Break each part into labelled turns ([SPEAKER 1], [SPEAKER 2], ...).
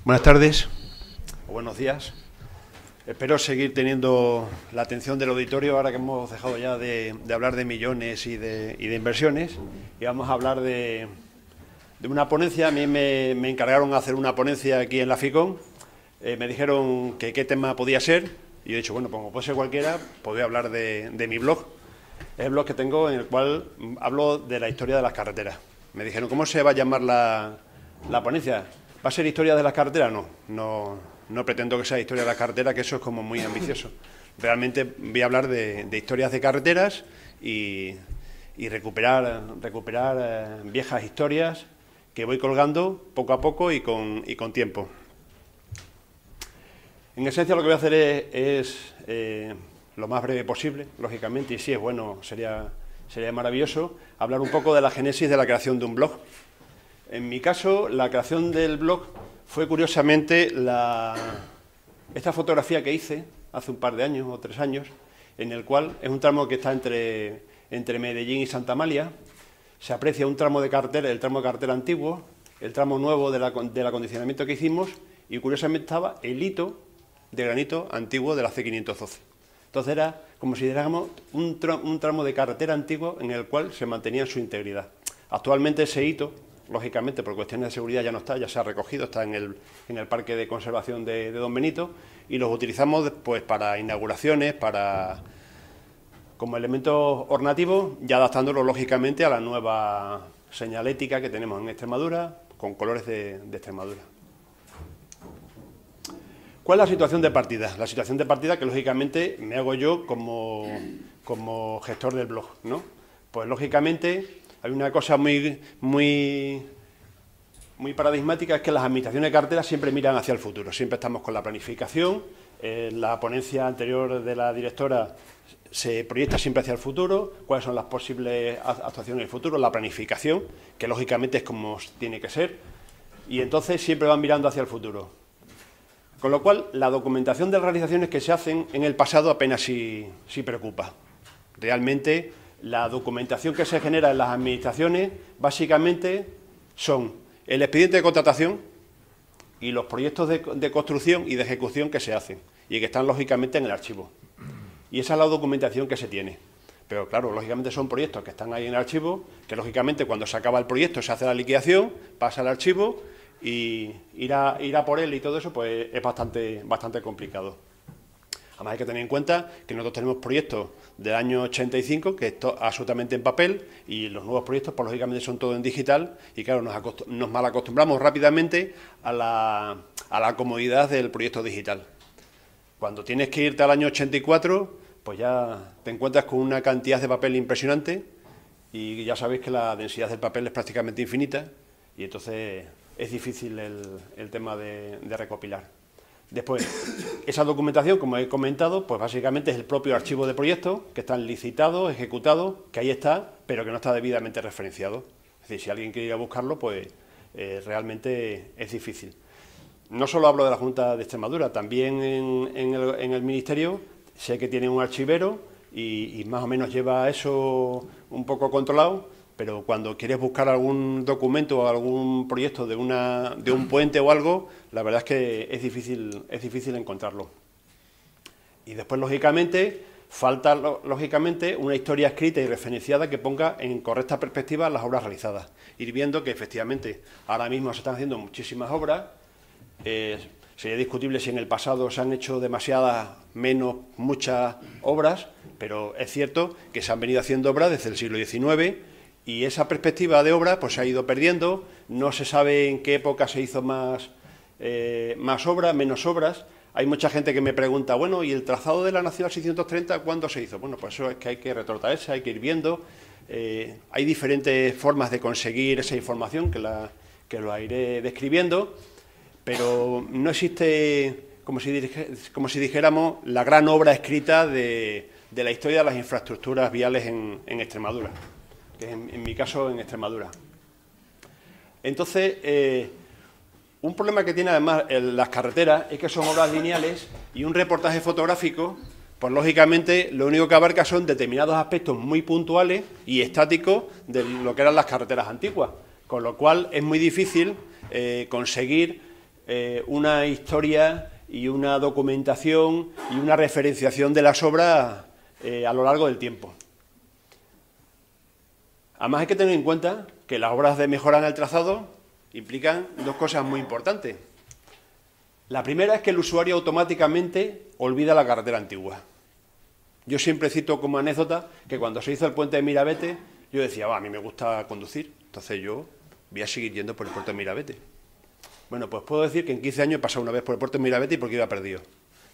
[SPEAKER 1] Buenas tardes o buenos días. Espero seguir teniendo la atención del auditorio ahora que hemos dejado ya de hablar de millones y de inversiones, y vamos a hablar de una ponencia. A mí me encargaron hacer una ponencia aquí en la FICON. Me dijeron que qué tema podía ser y yo he dicho, bueno, pues como puede ser cualquiera, pues voy a hablar de mi blog. Es el blog que tengo en el cual hablo de la historia de las carreteras. Me dijeron, ¿cómo se va a llamar la ponencia? ¿Va a ser historia de las carreteras? No pretendo que sea historia de las carreteras, que eso es como muy ambicioso. Realmente voy a hablar de historias de carreteras y recuperar viejas historias que voy colgando poco a poco y con tiempo. En esencia lo que voy a hacer es lo más breve posible, lógicamente, y si es bueno, sería maravilloso, hablar un poco de la génesis de la creación de un blog. En mi caso, la creación del blog fue curiosamente esta fotografía que hice hace un par de años o 3 años, en el cual es un tramo que está entre Medellín y Santa Amalia. Se aprecia un tramo de carretera, el tramo de carretera antiguo, el tramo nuevo del acondicionamiento que hicimos, y curiosamente estaba el hito de granito antiguo de la C512. Entonces era como si dijéramos un tramo de carretera antiguo en el cual se mantenía su integridad. Actualmente ese hito, lógicamente, por cuestiones de seguridad ya no está, ya se ha recogido, está en el Parque de Conservación de Don Benito, y los utilizamos pues para inauguraciones, como elementos ornativos, ya adaptándolo lógicamente a la nueva señalética que tenemos en Extremadura, con colores de Extremadura. ¿Cuál es la situación de partida? La situación de partida que lógicamente me hago yo como gestor del blog, ¿no? Pues lógicamente hay una cosa muy paradigmática, es que las administraciones de carretera siempre miran hacia el futuro, siempre estamos con la planificación. La ponencia anterior de la directora se proyecta siempre hacia el futuro, cuáles son las posibles actuaciones del futuro, la planificación, que lógicamente es como tiene que ser, y entonces siempre van mirando hacia el futuro. Con lo cual, la documentación de realizaciones que se hacen en el pasado apenas sí preocupa. Realmente, la documentación que se genera en las administraciones, básicamente, son el expediente de contratación y los proyectos de construcción y de ejecución que se hacen, y que están, lógicamente, en el archivo. Y esa es la documentación que se tiene. Pero, claro, lógicamente son proyectos que están ahí en el archivo, que, lógicamente, cuando se acaba el proyecto se hace la liquidación, pasa al archivo, y ir a por él y todo eso pues es bastante complicado. Además hay que tener en cuenta que nosotros tenemos proyectos del año 85 que es absolutamente en papel, y los nuevos proyectos pues lógicamente son todo en digital, y claro, nos malacostumbramos rápidamente a la comodidad del proyecto digital. Cuando tienes que irte al año 84 pues ya te encuentras con una cantidad de papel impresionante, y ya sabéis que la densidad del papel es prácticamente infinita, y entonces es difícil el tema de recopilar. Después, esa documentación, como he comentado, pues básicamente es el propio archivo de proyectos, que están licitados, ejecutados, que ahí está, pero que no está debidamente referenciado. Es decir, si alguien quiere ir a buscarlo, pues realmente es difícil. No solo hablo de la Junta de Extremadura, también en el Ministerio sé que tienen un archivero y más o menos lleva eso un poco controlado, pero cuando quieres buscar algún documento o algún proyecto de un puente o algo, la verdad es que es difícil encontrarlo. Y después, lógicamente, falta una historia escrita y referenciada que ponga en correcta perspectiva las obras realizadas. Ir viendo que, efectivamente, ahora mismo se están haciendo muchísimas obras. Sería discutible si en el pasado se han hecho muchas obras, pero es cierto que se han venido haciendo obras desde el siglo XIX, y esa perspectiva de obra pues se ha ido perdiendo. No se sabe en qué época se hizo más obras, menos obras. Hay mucha gente que me pregunta, bueno, ¿y el trazado de la Nacional 630 cuándo se hizo? Bueno, pues eso es que hay que retrotraerse, hay que ir viendo. Hay diferentes formas de conseguir esa información que lo iré describiendo, pero no existe, como si dijéramos, la gran obra escrita de la historia de las infraestructuras viales en Extremadura, que es en mi caso en Extremadura. Entonces, un problema que tiene además las carreteras es que son obras lineales, y un reportaje fotográfico, pues lógicamente lo único que abarca son determinados aspectos muy puntuales y estáticos de lo que eran las carreteras antiguas, con lo cual es muy difícil conseguir una historia y una documentación y una referenciación de las obras a lo largo del tiempo. Además hay que tener en cuenta que las obras de mejora en el trazado implican dos cosas muy importantes. La primera es que el usuario automáticamente olvida la carretera antigua. Yo siempre cito como anécdota que cuando se hizo el puente de Mirabete, yo decía, a mí me gusta conducir, entonces yo voy a seguir yendo por el puerto de Mirabete. Bueno, pues puedo decir que en 15 años he pasado una vez por el puerto de Mirabete y porque iba perdido.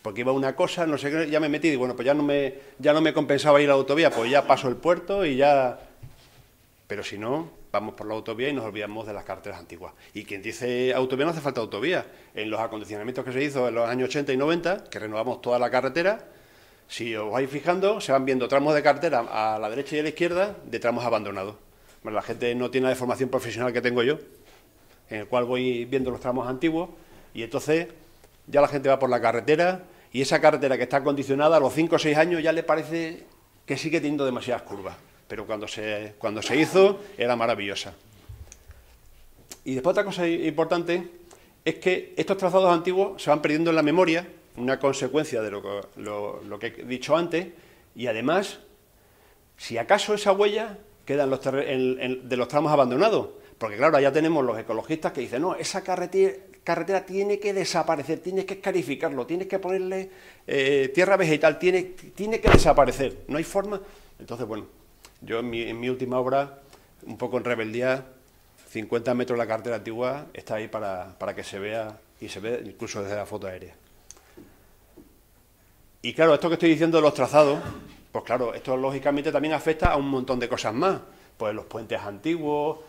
[SPEAKER 1] Porque iba una cosa, no sé qué, ya me metí y bueno, pues ya no me compensaba ir a la autovía, pues ya paso el puerto y ya... Pero si no, vamos por la autovía y nos olvidamos de las carreteras antiguas. Y quien dice autovía no hace falta autovía. En los acondicionamientos que se hizo en los años 80 y 90, que renovamos toda la carretera, si os vais fijando, se van viendo tramos de carretera a la derecha y a la izquierda de tramos abandonados. Bueno, la gente no tiene la formación profesional que tengo yo, en el cual voy viendo los tramos antiguos, y entonces ya la gente va por la carretera, y esa carretera que está acondicionada a los 5 o 6 años ya le parece que sigue teniendo demasiadas curvas. Pero cuando se hizo era maravillosa. Y después otra cosa importante es que estos trazados antiguos se van perdiendo en la memoria, una consecuencia de lo que he dicho antes, y además, si acaso esa huella queda de los tramos abandonados, porque claro, ya tenemos los ecologistas que dicen, no, esa carretera tiene que desaparecer, tienes que escarificarlo, tienes que ponerle tierra vegetal, tiene que desaparecer, no hay forma. Entonces, bueno, yo en mi última obra, un poco en rebeldía, 50 metros de la carretera antigua está ahí para que se vea, y se ve incluso desde la foto aérea. Y claro, esto que estoy diciendo de los trazados, pues claro, esto lógicamente también afecta a un montón de cosas más. Pues los puentes antiguos,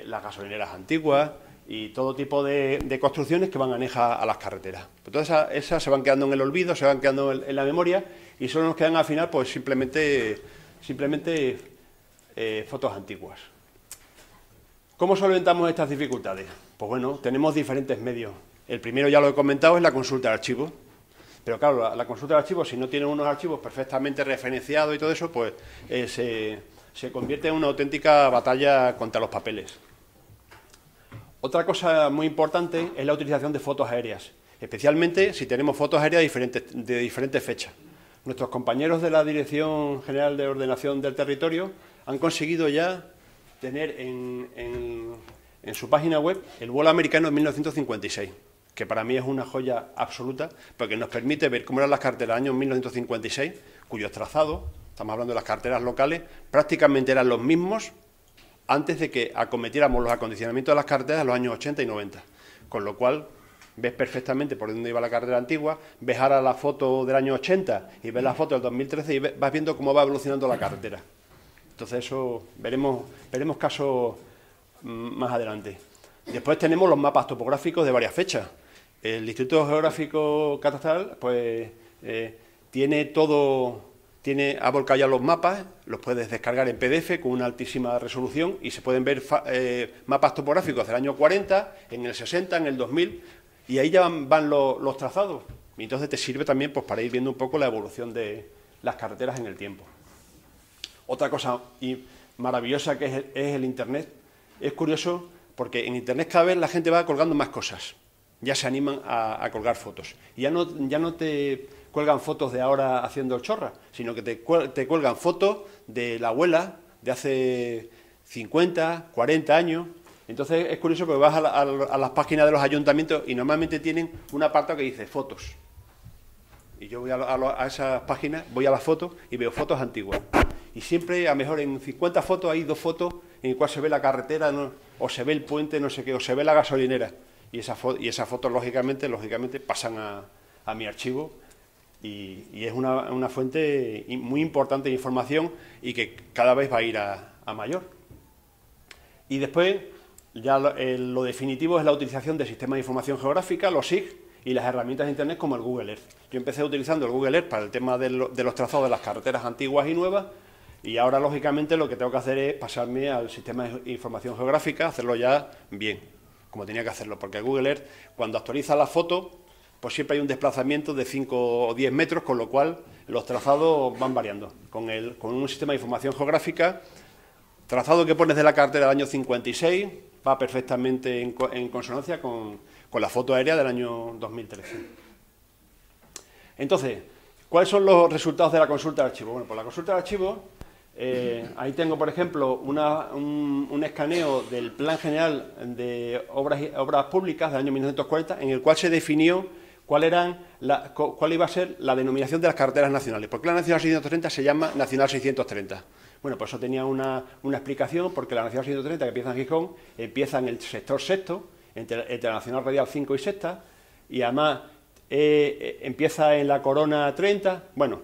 [SPEAKER 1] las gasolineras antiguas y todo tipo de construcciones que van anejas a las carreteras. Pues todas esas se van quedando en el olvido, se van quedando en la memoria y solo nos quedan al final pues simplemente fotos antiguas. ¿Cómo solventamos estas dificultades? Pues bueno, tenemos diferentes medios. El primero, ya lo he comentado, es la consulta de archivos. Pero claro, la consulta de archivos, si no tiene unos archivos perfectamente referenciados y todo eso, pues se convierte en una auténtica batalla contra los papeles. Otra cosa muy importante es la utilización de fotos aéreas, especialmente si tenemos fotos aéreas de diferentes fechas. Nuestros compañeros de la Dirección General de Ordenación del Territorio han conseguido ya tener en su página web el vuelo americano de 1956, que para mí es una joya absoluta, porque nos permite ver cómo eran las carreteras del año 1956, cuyos trazados, estamos hablando de las carreteras locales, prácticamente eran los mismos antes de que acometiéramos los acondicionamientos de las carreteras en los años 80 y 90, con lo cual ves perfectamente por dónde iba la carretera antigua, ves ahora la foto del año 80 y ves la foto del 2013 y vas viendo cómo va evolucionando la carretera. Entonces eso veremos casos más adelante. Después tenemos los mapas topográficos de varias fechas. El Instituto Geográfico Catastral pues ha volcado ya los mapas, los puedes descargar en PDF con una altísima resolución y se pueden ver mapas topográficos del año 40, en el 60, en el 2000, y ahí ya van los trazados. Y entonces te sirve también pues, para ir viendo un poco la evolución de las carreteras en el tiempo. Otra cosa maravillosa que es el Internet. Es curioso porque en Internet cada vez la gente va colgando más cosas. Ya se animan a colgar fotos. Y ya no te cuelgan fotos de ahora haciendo chorra, sino que te cuelgan fotos de la abuela de hace 50, 40 años. Entonces es curioso porque vas a las páginas de los ayuntamientos y normalmente tienen un apartado que dice fotos. Y yo voy a esas páginas, voy a las fotos y veo fotos antiguas. Y siempre, a lo mejor en 50 fotos, hay 2 fotos en las cuales se ve la carretera, ¿no? O se ve el puente, no sé qué, o se ve la gasolinera. Y esas fotos, lógicamente pasan a mi archivo y es una fuente muy importante de información y que cada vez va a ir a mayor. Y después, ya lo definitivo es la utilización de sistemas de información geográfica, los SIG, y las herramientas de Internet como el Google Earth. Yo empecé utilizando el Google Earth para el tema de los trazados de las carreteras antiguas y nuevas, y ahora, lógicamente, lo que tengo que hacer es pasarme al sistema de información geográfica, hacerlo ya bien, como tenía que hacerlo, porque el Google Earth, cuando actualiza la foto, pues siempre hay un desplazamiento de 5 o 10 metros, con lo cual los trazados van variando. Con un sistema de información geográfica, trazado que pones de la carretera del año 56, va perfectamente en consonancia con con la foto aérea del año 2013. Entonces, ¿cuáles son los resultados de la consulta de archivo? Bueno, pues la consulta de archivo, ahí tengo, por ejemplo, un escaneo del Plan General de Obras Públicas del año 1940, en el cual se definió cuál iba a ser la denominación de las carreteras nacionales. ¿Por qué la Nacional 630 se llama Nacional 630? Bueno, pues eso tenía una explicación, porque la Nacional 630, que empieza en Gijón, empieza en el sector sexto, entre la Nacional Radial 5 y sexta, y además empieza en la Corona 30. Bueno,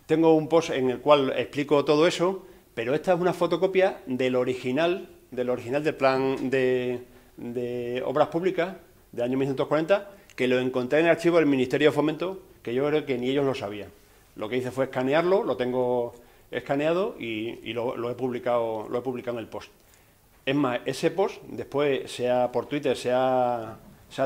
[SPEAKER 1] tengo un post en el cual explico todo eso, pero esta es una fotocopia del original del Plan de Obras Públicas del año 1940, que lo encontré en el archivo del Ministerio de Fomento, que yo creo que ni ellos lo sabían. Lo que hice fue escanearlo, lo tengo escaneado y lo he publicado en el post. Es más, ese post después por Twitter se ha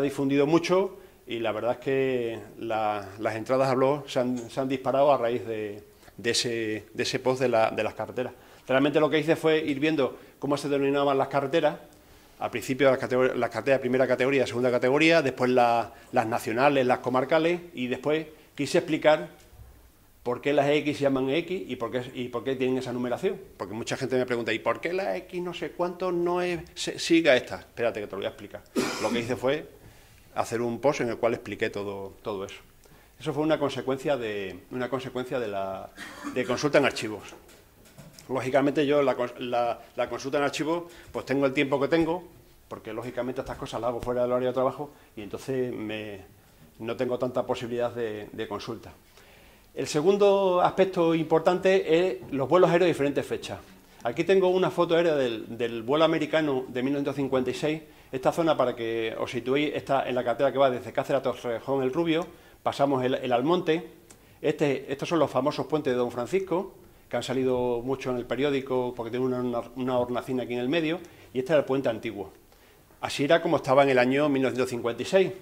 [SPEAKER 1] difundido mucho, y la verdad es que las entradas a blog se han disparado a raíz de ese post de las carreteras. Realmente lo que hice fue ir viendo cómo se denominaban las carreteras. Al principio las carreteras de primera categoría, segunda categoría, después las nacionales, las comarcales, y después quise explicar por qué las X se llaman X y por qué tienen esa numeración. Porque mucha gente me pregunta, ¿y por qué la X no sé cuánto siga esta? Espérate que te lo voy a explicar. Lo que hice fue hacer un post en el cual expliqué todo eso. Eso fue una consecuencia de consulta en archivos. Lógicamente yo la consulta en archivos, pues tengo el tiempo que tengo, porque lógicamente estas cosas las hago fuera del horario de trabajo, y entonces no tengo tanta posibilidad de consulta. El segundo aspecto importante es los vuelos aéreos de diferentes fechas. Aquí tengo una foto aérea del vuelo americano de 1956. Esta zona, para que os situéis, está en la carretera que va desde Cáceres a Torrejón el Rubio. Pasamos el Almonte. Estos son los famosos puentes de Don Francisco, que han salido mucho en el periódico porque tienen una hornacina aquí en el medio, y este era el puente antiguo. Así era como estaba en el año 1956.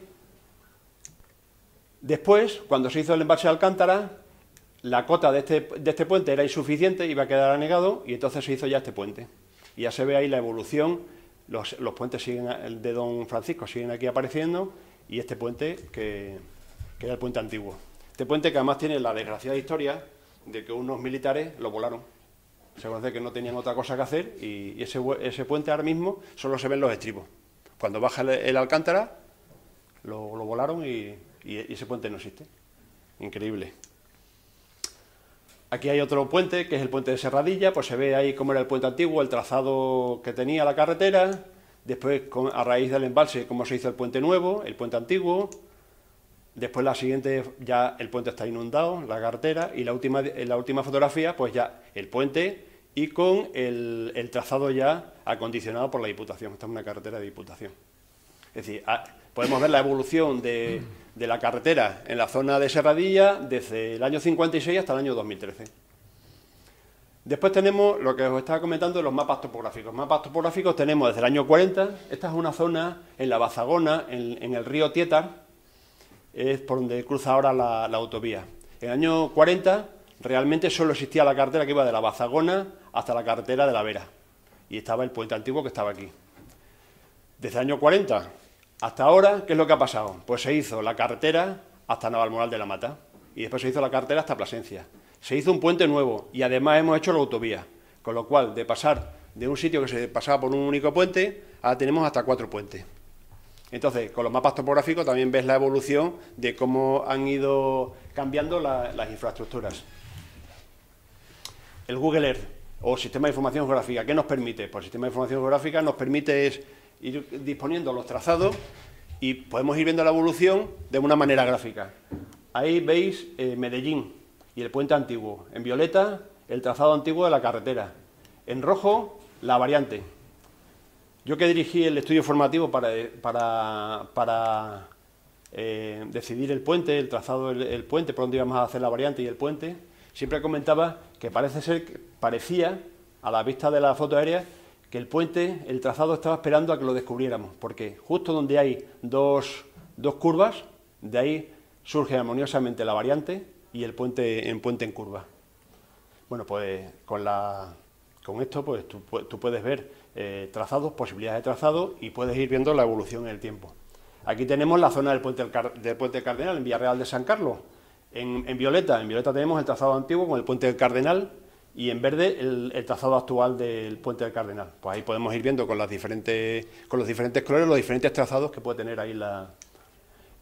[SPEAKER 1] Después, cuando se hizo el embalse de Alcántara, la cota de este puente era insuficiente, iba a quedar anegado, y entonces se hizo ya este puente. Y ya se ve ahí la evolución, los puentes de Don Francisco siguen aquí apareciendo, y este puente que era el puente antiguo. Este puente que además tiene la desgraciada historia de que unos militares lo volaron. Se conoce que no tenían otra cosa que hacer, y ese puente ahora mismo solo se ven los estribos. Cuando baja el Alcántara, lo volaron y ese puente no existe. Increíble. Aquí hay otro puente, que es el puente de Serradilla. Pues se ve ahí cómo era el puente antiguo, el trazado que tenía la carretera. Después, a raíz del embalse, cómo se hizo el puente nuevo, el puente antiguo. Después la siguiente, ya el puente está inundado, la carretera. Y la última fotografía, pues ya el puente y con el trazado ya acondicionado por la Diputación. Esta es una carretera de Diputación. Es decir, podemos ver la evolución de la carretera en la zona de Serradilla desde el año 56 hasta el año 2013. Después tenemos lo que os estaba comentando, los mapas topográficos. Mapas topográficos tenemos desde el año 40. Esta es una zona en la Bazagona, en el río Tietar, es por donde cruza ahora la autovía. En el año 40 realmente solo existía la carretera que iba de la Bazagona hasta la carretera de la Vera, y estaba el puente antiguo que estaba aquí. Desde el año 40 hasta ahora, ¿qué es lo que ha pasado? Pues se hizo la carretera hasta Navalmoral de la Mata, y después se hizo la carretera hasta Plasencia. Se hizo un puente nuevo, y además hemos hecho la autovía, con lo cual, de pasar de un sitio que se pasaba por un único puente, ahora tenemos hasta 4 puentes. Entonces, con los mapas topográficos también ves la evolución de cómo han ido cambiando las infraestructuras. El Google Earth, o Sistema de Información Geográfica, ¿qué nos permite? Pues el Sistema de Información Geográfica nos permite ir disponiendo los trazados, y podemos ir viendo la evolución de una manera gráfica. Ahí veis Medellín y el puente antiguo. En violeta, el trazado antiguo de la carretera. En rojo, la variante. Yo, que dirigí el estudio formativo para decidir el puente, el trazado del puente, por dónde íbamos a hacer la variante y el puente, siempre comentaba que parecía, a la vista de la foto aérea, que el puente, el trazado, estaba esperando a que lo descubriéramos, porque justo donde hay dos curvas, de ahí surge armoniosamente la variante y el puente en curva. Bueno, pues con la Con esto, pues tú puedes ver trazados, posibilidades de trazado y puedes ir viendo la evolución en el tiempo. Aquí tenemos la zona del puente del Cardenal, en Villarreal de San Carlos. En violeta tenemos el trazado antiguo con el puente del Cardenal y en verde el trazado actual del puente del Cardenal. Pues ahí podemos ir viendo con los diferentes colores los diferentes trazados que puede tener ahí la...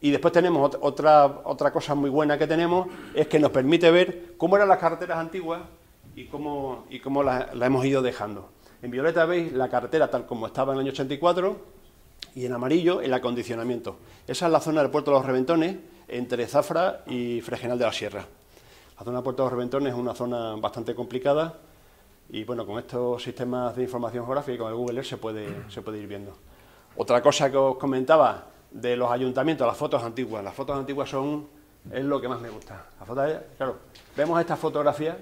[SPEAKER 1] Y después tenemos otra cosa muy buena que tenemos, es que nos permite ver cómo eran las carreteras antiguas y cómo la hemos ido dejando. En violeta veis la carretera tal como estaba en el año 84 y en amarillo el acondicionamiento. Esa es la zona del Puerto de los Reventones, entre Zafra y Fregenal de la Sierra. La zona del Puerto de los Reventones es una zona bastante complicada y bueno, con estos sistemas de información geográfica y con el Google Earth se puede ir viendo. Otra cosa que os comentaba de los ayuntamientos, las fotos antiguas. Las fotos antiguas es lo que más me gusta. Claro, vemos esta fotografía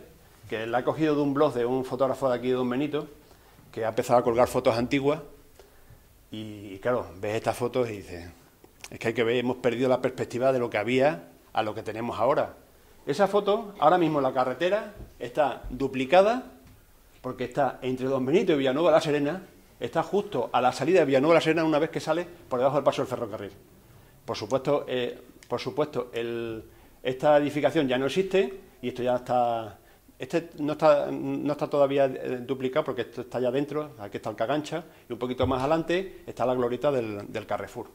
[SPEAKER 1] que la he cogido de un blog de un fotógrafo de aquí de Don Benito, que ha empezado a colgar fotos antiguas y claro, ves estas fotos y dices, es que hay que ver, hemos perdido la perspectiva de lo que había a lo que tenemos ahora. Esa foto, ahora mismo la carretera está duplicada porque está entre Don Benito y Villanueva de la Serena, está justo a la salida de Villanueva de la Serena una vez que sale por debajo del paso del ferrocarril. Por supuesto, esta edificación ya no existe y esto ya está... no está todavía duplicado porque esto está ya dentro, aquí está el Cagancha y un poquito más adelante está la glorieta del Carrefour.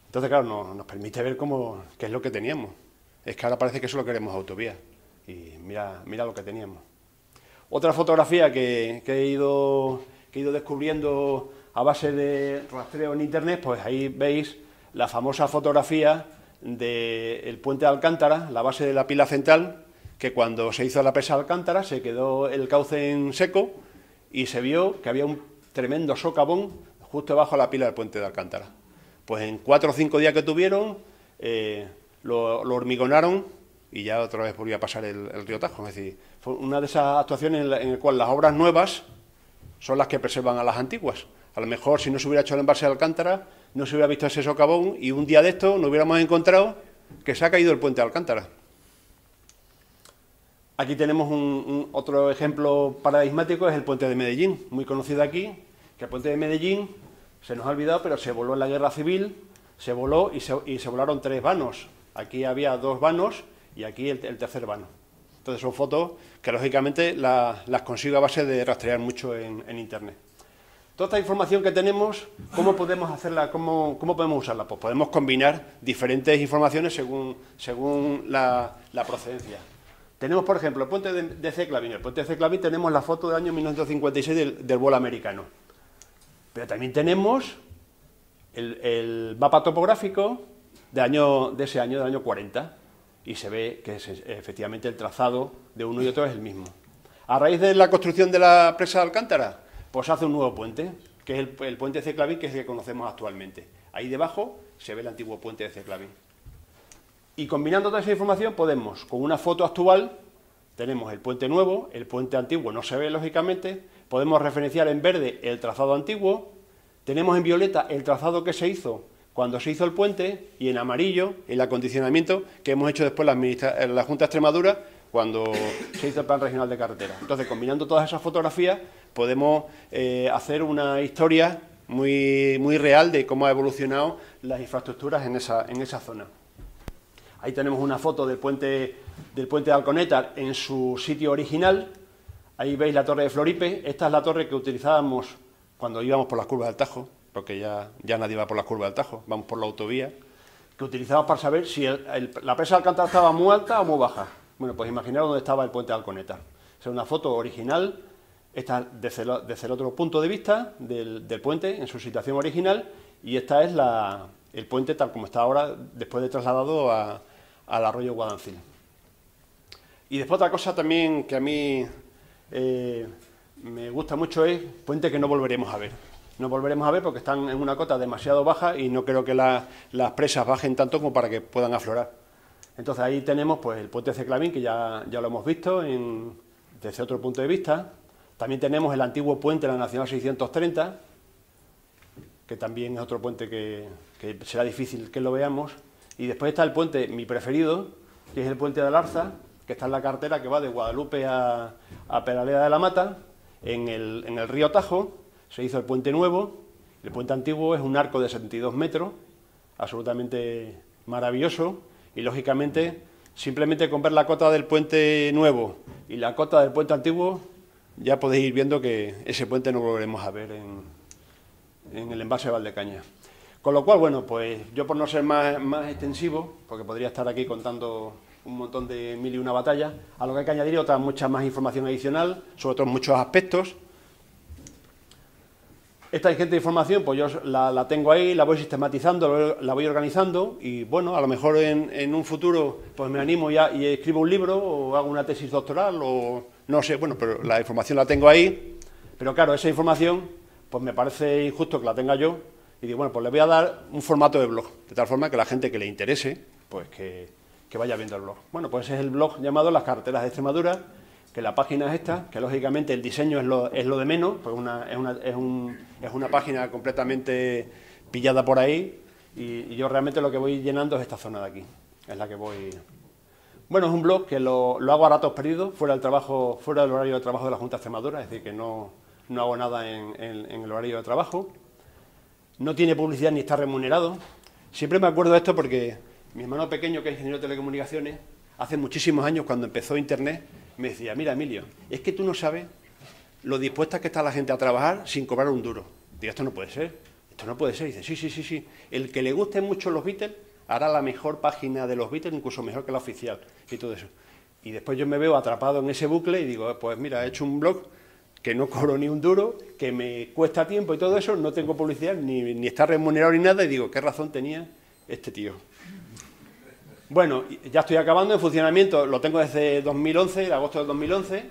[SPEAKER 1] Entonces, claro, nos permite ver qué es lo que teníamos. Es que ahora parece que solo queremos autovía y mira lo que teníamos. Otra fotografía que he ido descubriendo a base de rastreo en internet, pues ahí veis la famosa fotografía del puente de Alcántara, la base de la pila central, que cuando se hizo la presa de Alcántara se quedó el cauce en seco y se vio que había un tremendo socavón justo debajo de la pila del puente de Alcántara. Pues en 4 o 5 días que tuvieron, lo hormigonaron y ya otra vez volvió a pasar el río Tajo. Es decir, fue una de esas actuaciones en la cual las obras nuevas son las que preservan a las antiguas. A lo mejor si no se hubiera hecho el embalse de Alcántara, no se hubiera visto ese socavón y un día de esto nos hubiéramos encontrado que se ha caído el puente de Alcántara. Aquí tenemos otro ejemplo paradigmático, es el puente de Medellín, muy conocido aquí, que el puente de Medellín se nos ha olvidado, pero se voló en la Guerra Civil, se voló y se volaron 3 vanos. Aquí había 2 vanos y aquí el tercer vano. Entonces son fotos que lógicamente las consigo a base de rastrear mucho en internet. Toda esta información que tenemos, ¿cómo podemos hacerla? ¿Cómo podemos usarla? Pues podemos combinar diferentes informaciones según la procedencia. Tenemos, por ejemplo, el puente de Ceclavín. El puente de Ceclavín tenemos la foto del año 1956 del vuelo americano. Pero también tenemos el mapa topográfico de ese año, del año 40. Y se ve que efectivamente el trazado de uno y otro es el mismo. A raíz de la construcción de la presa de Alcántara, pues hace un nuevo puente, que es el puente de Ceclavín, que es el que conocemos actualmente. Ahí debajo se ve el antiguo puente de Ceclavín. Y combinando toda esa información podemos, con una foto actual, tenemos el puente nuevo, el puente antiguo no se ve lógicamente, podemos referenciar en verde el trazado antiguo, tenemos en violeta el trazado que se hizo cuando se hizo el puente y en amarillo el acondicionamiento que hemos hecho después la Junta de Extremadura cuando se hizo el Plan Regional de Carretera. Entonces, combinando todas esas fotografías, podemos hacer una historia muy real de cómo ha evolucionado las infraestructuras en esa zona. Ahí tenemos una foto del puente de Alconétar en su sitio original. Ahí veis la torre de Floripe. Esta es la torre que utilizábamos cuando íbamos por las curvas del Tajo, porque ya nadie va por las curvas del Tajo, vamos por la autovía, que utilizábamos para saber si la presa de Alcántara estaba muy alta o muy baja. Bueno, pues imaginaros dónde estaba el puente de Alconétar. Es una foto original, esta desde el otro punto de vista del puente, en su situación original, y esta es el puente tal como está ahora, después de trasladado al arroyo Guadancil. Y después otra cosa también que a mí me gusta mucho es puente que no volveremos a ver. No volveremos a ver porque están en una cota demasiado baja y no creo que las presas bajen tanto como para que puedan aflorar. Entonces ahí tenemos pues el puente de Ceclavín, que ya lo hemos visto desde otro punto de vista. También tenemos el antiguo puente de la Nacional 630, que también es otro puente que será difícil que lo veamos. Y después está el puente, mi preferido, que es el puente de Alarza, que está en la carretera que va de Guadalupe a Peraleda de la Mata, en el río Tajo se hizo el puente nuevo. El puente antiguo es un arco de 72 metros, absolutamente maravilloso, y lógicamente, simplemente con ver la cota del puente nuevo y la cota del puente antiguo, ya podéis ir viendo que ese puente no lo volveremos a ver en el embalse de Valdecañas. Con lo cual, bueno, pues yo por no ser más extensivo, porque podría estar aquí contando un montón de mil y una batallas, a lo que hay que añadir mucha más información adicional, sobre todo en muchos aspectos. Esta ingente información, pues yo la tengo ahí, la voy sistematizando, la voy organizando y, bueno, a lo mejor en un futuro pues me animo y escribo un libro o hago una tesis doctoral o no sé, bueno, pero la información la tengo ahí, pero claro, esa información pues me parece injusto que la tenga yo y digo, bueno, pues le voy a dar un formato de blog, de tal forma que la gente que le interese, pues que vaya viendo el blog. Bueno, pues es el blog llamado Las Carreteras de Extremadura, que la página es esta, que lógicamente el diseño es lo de menos, pues es una página completamente pillada por ahí y yo realmente lo que voy llenando es esta zona de aquí, es la que voy... Bueno, es un blog que lo hago a ratos perdidos, fuera del horario de trabajo de la Junta de Extremadura, es decir, que no hago nada en el horario de trabajo, no tiene publicidad ni está remunerado. Siempre me acuerdo de esto porque mi hermano pequeño, que es ingeniero de telecomunicaciones, hace muchísimos años, cuando empezó Internet, me decía, mira, Emilio, es que tú no sabes lo dispuesta que está la gente a trabajar sin cobrar un duro. Digo, esto no puede ser, esto no puede ser. Y dice, sí. El que le gusten mucho los Beatles hará la mejor página de los Beatles, incluso mejor que la oficial, y todo eso. Y después yo me veo atrapado en ese bucle y digo, pues mira, he hecho un blog que no cobro ni un duro, que me cuesta tiempo y todo eso, no tengo publicidad, ni está remunerado ni nada, y digo, ¿qué razón tenía este tío? Bueno, ya estoy acabando en funcionamiento, lo tengo desde 2011, de agosto del 2011,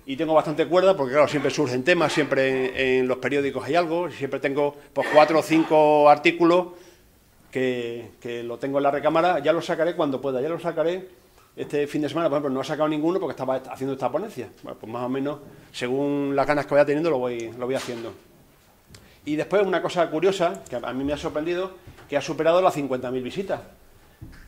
[SPEAKER 1] y tengo bastante cuerda, porque claro, siempre surgen temas, siempre en los periódicos hay algo, siempre tengo pues 4 o 5 artículos que lo tengo en la recámara, ya los sacaré cuando pueda, ya los sacaré. Este fin de semana, por ejemplo, no he sacado ninguno porque estaba haciendo esta ponencia. Bueno, pues más o menos, según las ganas que vaya teniendo, lo voy haciendo. Y después una cosa curiosa, que a mí me ha sorprendido, que ha superado las 50.000 visitas.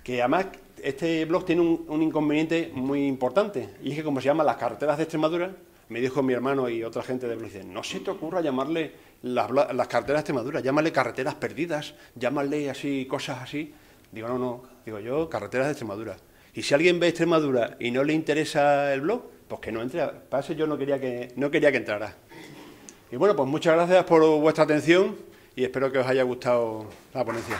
[SPEAKER 1] Que además este blog tiene un inconveniente muy importante, y es que como se llama Las Carreteras de Extremadura, me dijo mi hermano y otra gente de blog, dicen, no se te ocurra llamarle las carreteras de Extremadura, llámale carreteras perdidas, llámale así, cosas así. Digo, no, digo yo, carreteras de Extremadura. Y si alguien ve Extremadura y no le interesa el blog, pues que no entre. Para eso yo no quería que entrara. Y bueno, pues muchas gracias por vuestra atención y espero que os haya gustado la ponencia.